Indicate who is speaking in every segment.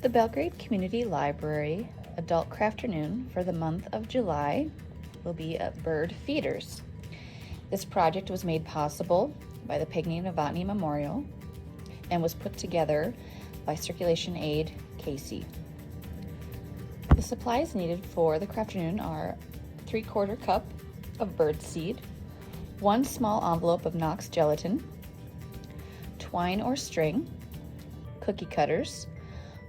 Speaker 1: The Belgrade Community Library Adult Crafternoon for the month of July will be bird feeders. This project was made possible by the Peggy Novotny Memorial and was put together by Circulation Aide Kacee. The supplies needed for the Crafternoon are 3/4 cup of bird seed, 1 small envelope of Knox gelatin, twine or string, cookie cutters,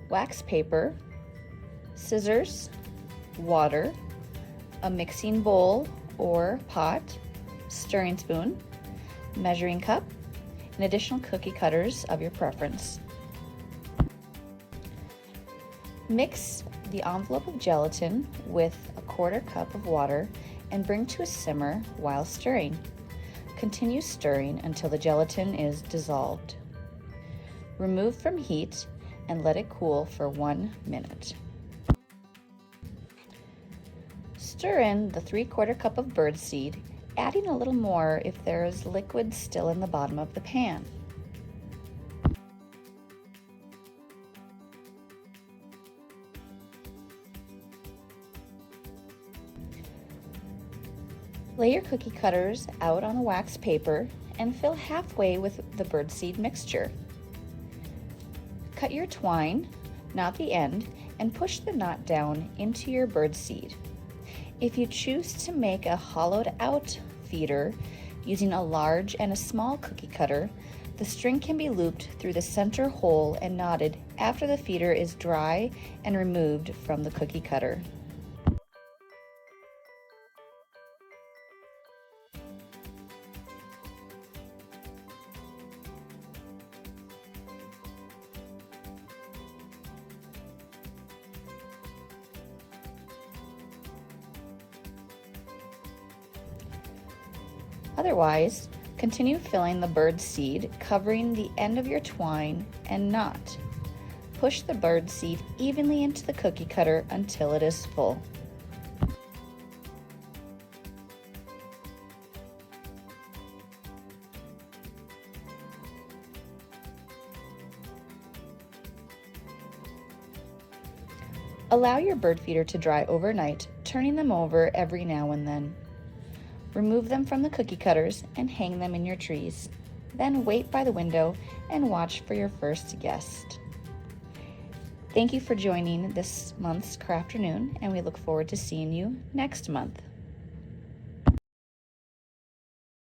Speaker 1: wax paper, scissors, water, a mixing bowl or pot, stirring spoon, measuring cup, and additional cookie cutters of your preference. Mix the envelope of gelatin with 1/4 cup of water and bring to a simmer while stirring. Continue stirring until the gelatin is dissolved. Remove from heat and let it cool for 1 minute. Stir in the 3/4 cup of birdseed, adding a little more if there is liquid still in the bottom of the pan. Lay your cookie cutters out on a wax paper and fill halfway with the birdseed mixture. Cut your twine, knot the end, and push the knot down into your birdseed. If you choose to make a hollowed out feeder using a large and a small cookie cutter, the string can be looped through the center hole and knotted after the feeder is dry and removed from the cookie cutter. Otherwise, continue filling the bird seed, covering the end of your twine and knot. Push the bird seed evenly into the cookie cutter until it is full. Allow your bird feeder to dry overnight, turning them over every now and then. Remove them from the cookie cutters and hang them in your trees. Then wait by the window and watch for your first guest. Thank you for joining this month's Crafternoon, and we look forward to seeing you next month.